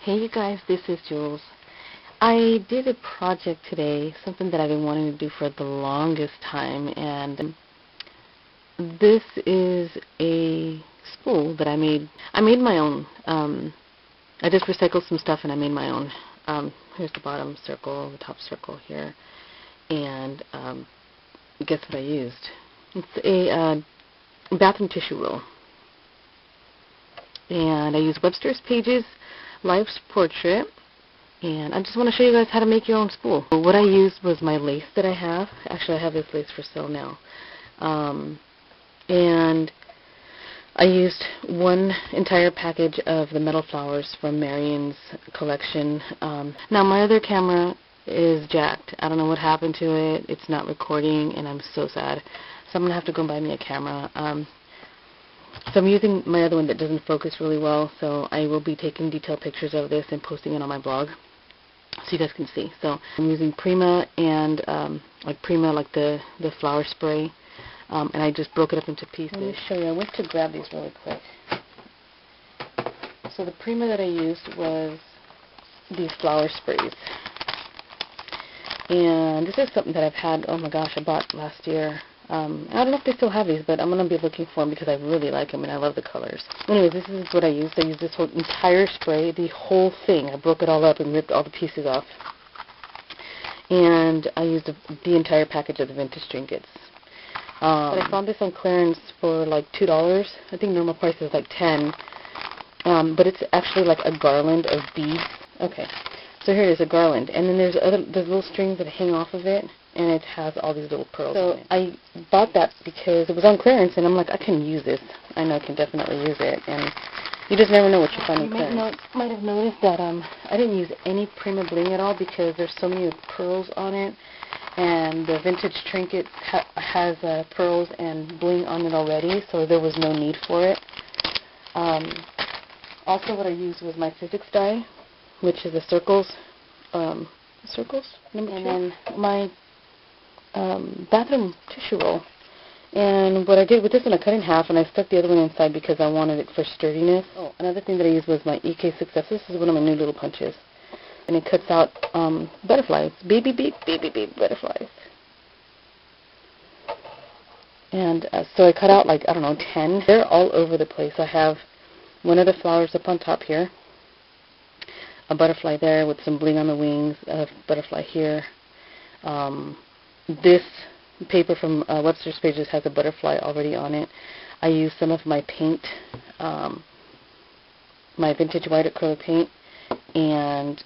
Hey you guys, this is Jules. I did a project today, something that I've been wanting to do for the longest time, and this is a spool that I made. I made my own. I just recycled some stuff and I made my own. Here's the bottom circle, the top circle here, and guess what I used? It's a bathroom tissue roll, and I used Webster's Pages Life's Portrait, and I just want to show you guys how to make your own spool. What I used was my lace that I have. Actually, I have this lace for sale now. And I used one entire package of the metal flowers from Marion's collection. Now, my other camera is jacked. I don't know what happened to it. It's not recording, and I'm so sad. So I'm going to have to go buy me a camera. So I'm using my other one that doesn't focus really well, so I will be taking detailed pictures of this and posting it on my blog so you guys can see. So I'm using Prima and Prima, like the flower spray, and I just broke it up into pieces. Let me show you. I went to grab these really quick. So the Prima that I used was these flower sprays. And this is something that I've had, oh my gosh, I bought last year. I don't know if they still have these, but I'm going to be looking for them because I really like them and I love the colors. Anyways, this is what I used. I used this whole entire spray, the whole thing. I broke it all up and ripped all the pieces off. And I used the entire package of the vintage trinkets. But I found this on clearance for like $2. I think normal price is like $10. But it's actually like a garland of beads. Okay, so here it is, a garland. And then there's little strings that hang off of it. And it has all these little pearls on it. I bought that because it was on clearance, and I'm like, I can use this. I know I can definitely use it, and you just never know what you find on clearance. You might have noticed that I didn't use any Prima bling at all because there's so many pearls on it, and the vintage trinket has pearls and bling on it already, so there was no need for it. Also, what I used was my physics die, which is the circles, number 2, and then my bathroom tissue roll. And what I did with this one, I cut in half and I stuck the other one inside because I wanted it for sturdiness. Oh, another thing that I used was my xoxo. This is one of my new little punches. And it cuts out butterflies. Baby butterflies. And so I cut out like, I don't know, 10. They're all over the place. I have one of the flowers up on top here. A butterfly there with some bling on the wings. A butterfly here. This paper from Webster's Pages has a butterfly already on it. I used some of my paint, my vintage white acrylic paint, and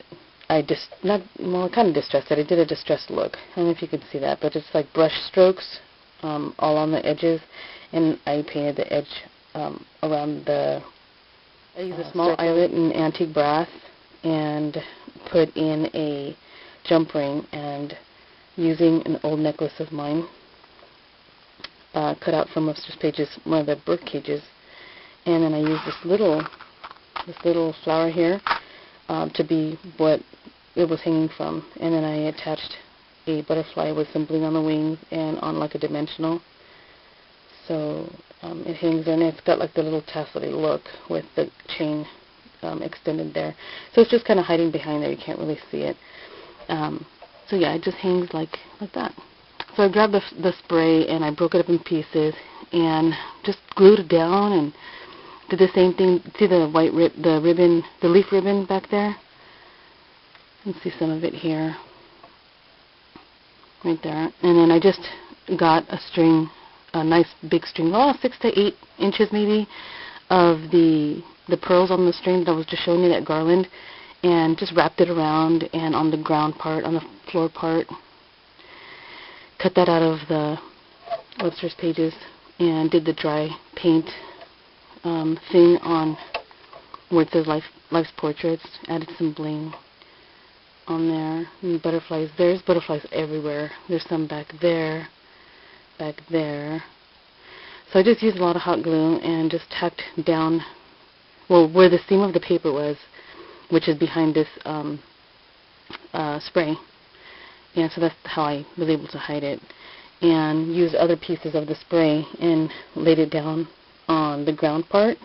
I kind of distressed it. I did a distressed look. I don't know if you can see that, but it's like brush strokes all on the edges, and I painted the edge around I used a small eyelet in antique brass and put in a jump ring, and using an old necklace of mine, cut out from Webster's Pages, one of the bird cages, and then I used this little flower here to be what it was hanging from, and then I attached a butterfly with some bling on the wings and on like a dimensional, so it hangs there, and it's got like the little tassel-y look with the chain extended there, so it's just kind of hiding behind there. You can't really see it. So yeah, it just hangs like that. So I grabbed the spray and I broke it up in pieces and just glued it down and did the same thing. See the white the leaf ribbon back there? You can see some of it here, right there. And then I just got a string, a nice big string, 6 to 8 inches maybe, of the pearls on the string that I was just showing you, that garland, and just wrapped it around and on the ground part, on the floor part. Cut that out of the Webster's Pages and did the dry paint thing on where it says Life's Portraits. Added some bling on there. And butterflies. There's butterflies everywhere. There's some back there, back there. So I just used a lot of hot glue and just tacked down, well, where the seam of the paper was, which is behind this spray. And so that's how I was able to hide it. And used other pieces of the spray and laid it down on the ground part.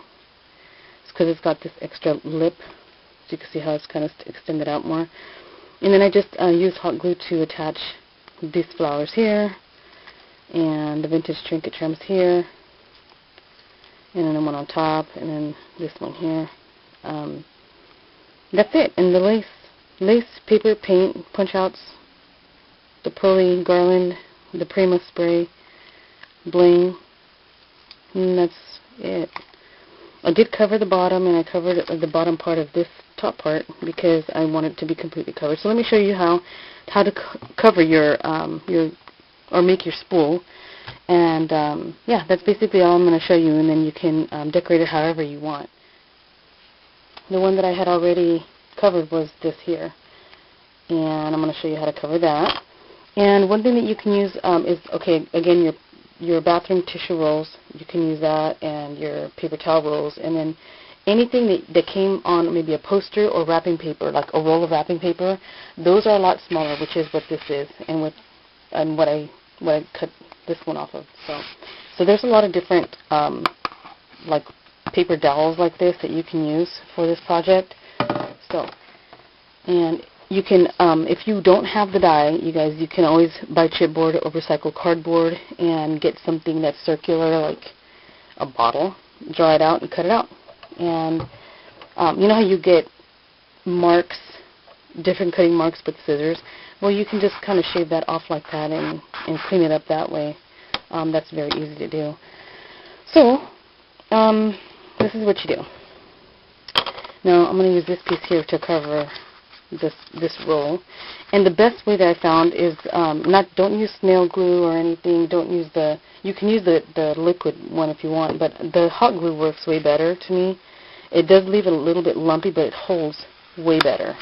It's because it's got this extra lip you can see how it's kind of extended out more. And then I just use hot glue to attach these flowers here, and the vintage trinket charms here, and then one on top, and then this one here. That's it. And the lace, paper, paint, punch outs, the pearly garland, the Prima spray, bling, and that's it. I did cover the bottom, and I covered the bottom part of this top part because I want it to be completely covered. So let me show you how to cover your or make your spool. And yeah, that's basically all I'm going to show you, and then you can decorate it however you want. The one that I had already covered was this here, and I'm going to show you how to cover that. And one thing that you can use is, okay, again, your bathroom tissue rolls, you can use that, and your paper towel rolls, and then anything that came on maybe a poster or wrapping paper, like a roll of wrapping paper, those are a lot smaller, which is what this is, and what I cut this one off of. So there's a lot of different like paper dowels like this that you can use for this project. So, and you can, if you don't have the die, you guys, you can always buy chipboard or recycled cardboard and get something that's circular, like a bottle, draw it out and cut it out. And you know how you get marks, different cutting marks with scissors? Well, you can just kind of shave that off like that and clean it up that way. That's very easy to do. So, this is what you do. Now, I'm going to use this piece here to cover this roll. And the best way that I found is don't use snail glue or anything. You can use the liquid one if you want, but the hot glue works way better to me. It does leave it a little bit lumpy, but it holds way better.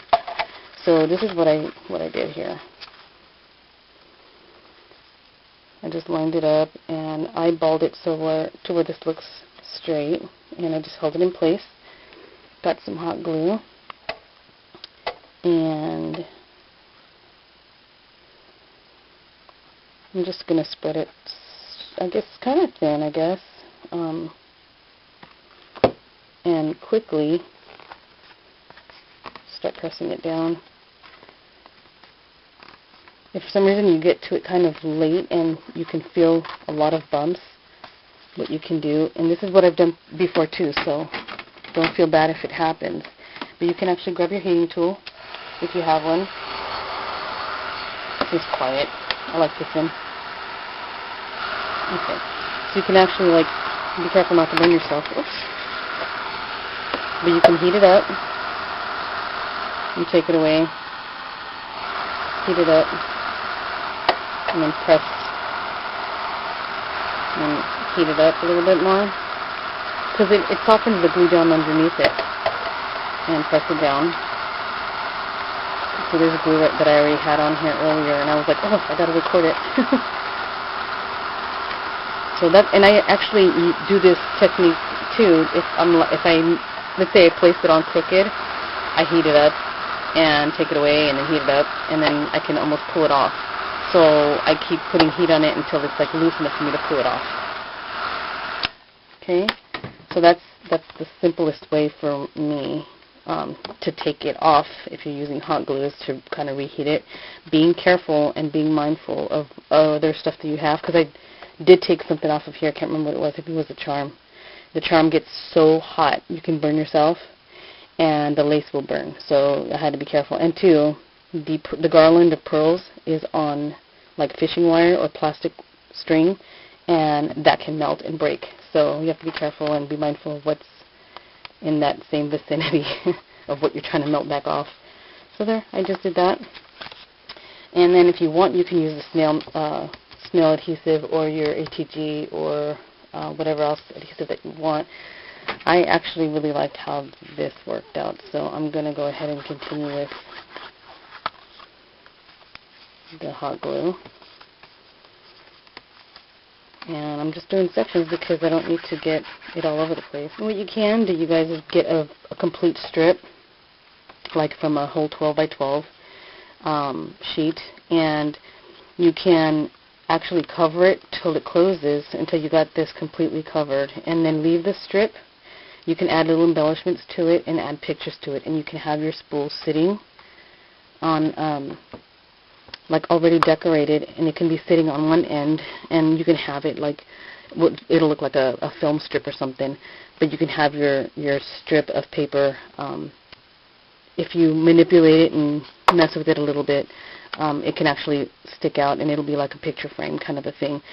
So this is what I did here. I just lined it up and eyeballed it to where this looks straight, and I just held it in place. Got some hot glue, and I'm just going to spread it, I guess, kind of thin, I guess, and quickly start pressing it down. If for some reason you get to it kind of late and you can feel a lot of bumps, what you can do, and this is what I've done before too, so don't feel bad if it happens, but you can actually grab your heating tool if you have one. It's quiet. I like this one. Okay, so you can actually, like, be careful not to burn yourself. Oops. But you can heat it up and take it away. Heat it up and then press and heat it up a little bit more, because it softens the glue down underneath it. And press it down. So there's a glue that I already had on here earlier, and I was like, oh, I gotta record it. So that, and I actually do this technique too. Let's say I place it on crooked, I heat it up and take it away, and then heat it up, and then I can almost pull it off. So I keep putting heat on it until it's like loose enough for me to pull it off. Okay, so that's the simplest way for me to take it off if you're using hot glue, is to kind of reheat it, being careful and being mindful of other stuff that you have, because I did take something off of here. I can't remember what it was. I think it was a charm. The charm gets so hot you can burn yourself, and the lace will burn. So I had to be careful. And two, the garland of pearls is on like fishing wire or plastic string, and that can melt and break. So you have to be careful and be mindful of what's in that same vicinity of what you're trying to melt back off. So there, I just did that. And then if you want, you can use the snail adhesive or your ATG or whatever else adhesive that you want. I actually really liked how this worked out, so I'm going to go ahead and continue with the hot glue. And I'm just doing sections because I don't need to get it all over the place. And what you can do, you guys, is get a complete strip, like from a whole 12 by 12 sheet, and you can actually cover it till it closes, until you got this completely covered, and then leave the strip. You can add little embellishments to it and add pictures to it, and you can have your spool sitting on like already decorated, and it can be sitting on one end, and you can have it like it'll look like a film strip or something, but you can have your strip of paper. If you manipulate it and mess with it a little bit, it can actually stick out, and it'll be like a picture frame kind of a thing.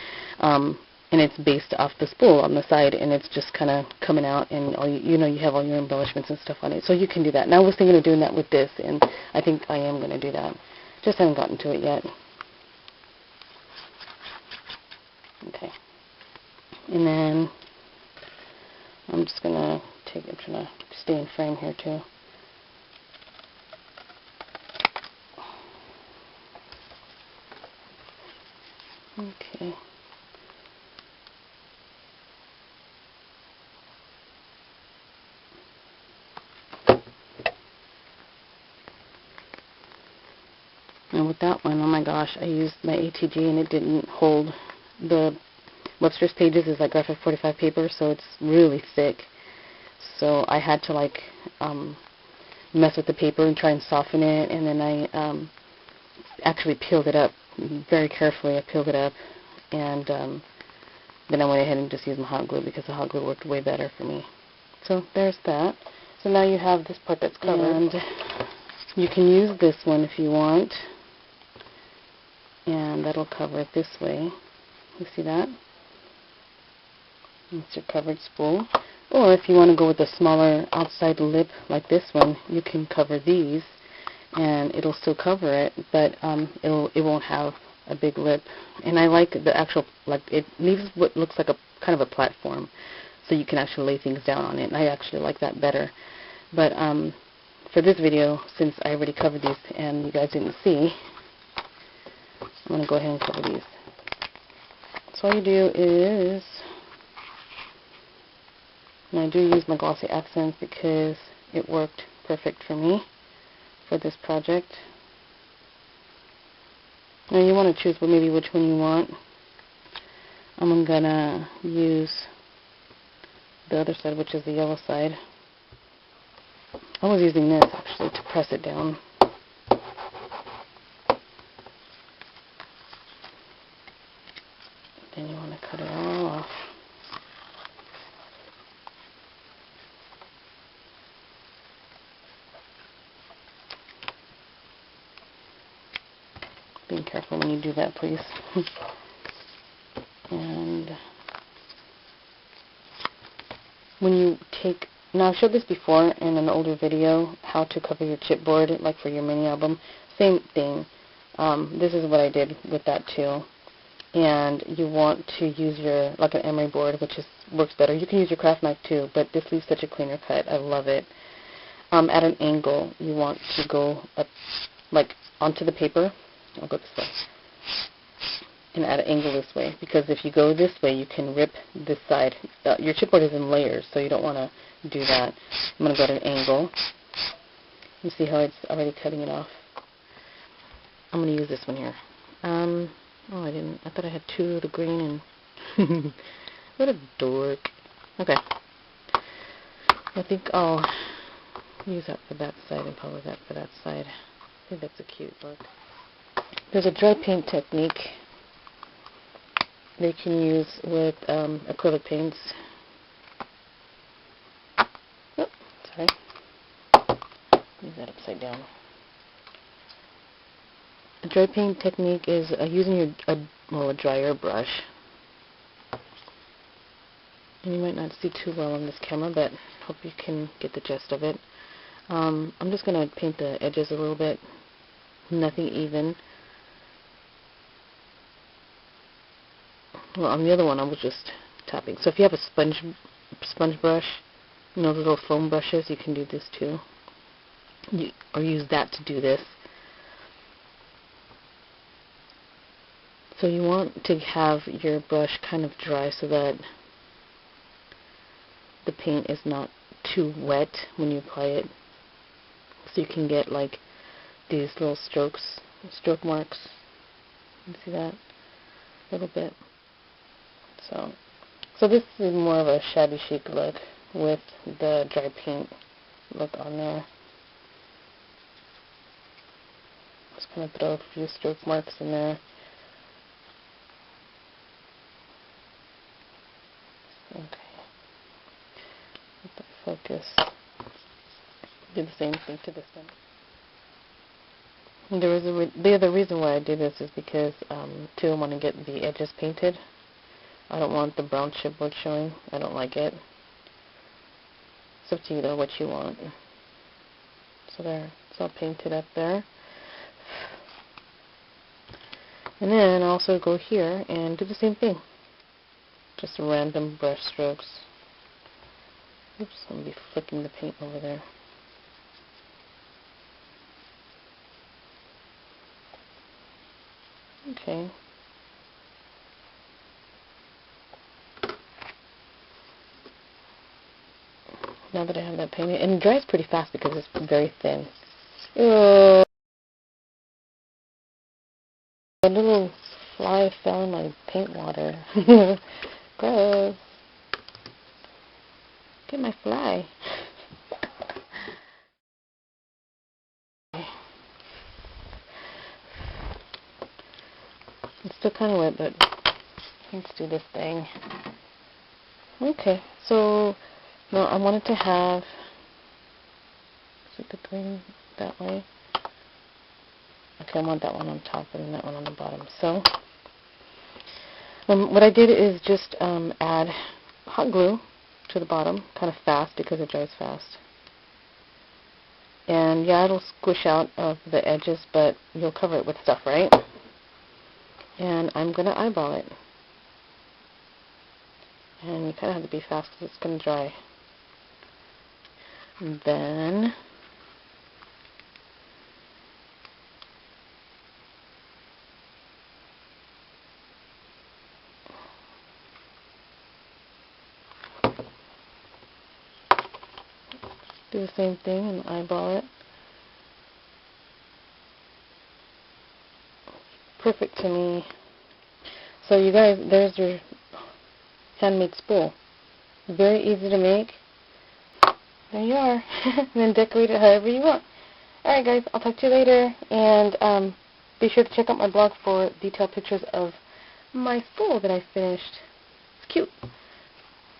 And it's based off the spool on the side, and it's just kind of coming out, and all you have all your embellishments and stuff on it. So you can do that. And I was thinking of doing that with this, and I think I am going to do that. Just haven't gotten to it yet. Okay. And then I'm just going to I'm trying to stay in frame here too. Okay. And with that one, oh my gosh, I used my ATG and it didn't hold. The Webster's Pages is like graphic 45 paper, so it's really thick. So I had to like mess with the paper and try and soften it, and then I actually peeled it up very carefully. I peeled it up, and then I went ahead and just used my hot glue because the hot glue worked way better for me. So there's that. So now you have this part that's covered. And you can use this one if you want, and that'll cover it this way. You see that? It's your covered spool. Or if you want to go with a smaller outside lip like this one, you can cover these, and it'll still cover it, but it won't have a big lip. And I like the actual, like, it leaves what looks like a kind of a platform, so you can actually lay things down on it. And I actually like that better. But for this video, since I already covered these and you guys didn't see, I'm going to go ahead and cover these. So all you do is, and I do use my glossy accents because it worked perfect for me for this project. Now you want to choose maybe which one you want. I'm going to use the other side, which is the yellow side. I was using this actually to press it down. Then you want to cut it all off. Be careful when you do that, please. And when you take, now I've showed this before in an older video, how to cover your chipboard, like for your mini album. Same thing. This is what I did with that too. And you want to use your, like an emery board, which works better. You can use your craft knife too, but this leaves such a cleaner cut. I love it. At an angle, you want to go up, like onto the paper. I'll go this way. And at an angle this way, because if you go this way, you can rip this side. Your chipboard is in layers, so you don't want to do that. I'm going to go at an angle. You see how it's already cutting it off? I'm going to use this one here. Oh, I didn't. I thought I had two of the green and... What a dork. Okay. I think I'll use that for that side and probably that for that side. I think that's a cute look. There's a dry paint technique they can use with acrylic paints. Oh, sorry. Use that upside down. The dry paint technique is using a drier brush. And you might not see too well on this camera, but hope you can get the gist of it. I'm just going to paint the edges a little bit. Nothing even. Well, on the other one, I was just tapping. So if you have a sponge brush, you know, the little foam brushes, you can do this too. Or use that to do this. So you want to have your brush kind of dry so that the paint is not too wet when you apply it. So you can get like these little stroke marks. You see that? A little bit. So this is more of a shabby chic look. with the dry paint look on there. Just going to throw a few stroke marks in there. Okay. Let that focus. Do the same thing to this one. And the other reason why I do this is because, too, I want to get the edges painted. I don't want the brown chipboard showing. I don't like it. It's up to you, though, what you want. So there. It's all painted up there. And then I also go here and do the same thing. Just random brush strokes. Oops, I'm going to be flicking the paint over there. Okay. Now that I have that painted, and it dries pretty fast because it's very thin. A little fly fell in my paint water. Gross. Get my fly. It's still kind of wet, but let's do this thing. Okay, so now I wanted to have, is it the green that way? Okay, I want that one on top and that one on the bottom. So what I did is just add hot glue to the bottom, kind of fast because it dries fast. And yeah, it'll squish out of the edges, but you'll cover it with stuff, right? And I'm going to eyeball it. And you kind of have to be fast because it's going to dry. And then do the same thing and eyeball it. Perfect to me. So you guys, there's your handmade spool. Very easy to make. There you are. And then decorate it however you want. Alright guys, I'll talk to you later. And be sure to check out my blog for detailed pictures of my spool that I finished. It's cute.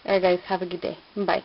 Alright guys, have a good day. Bye.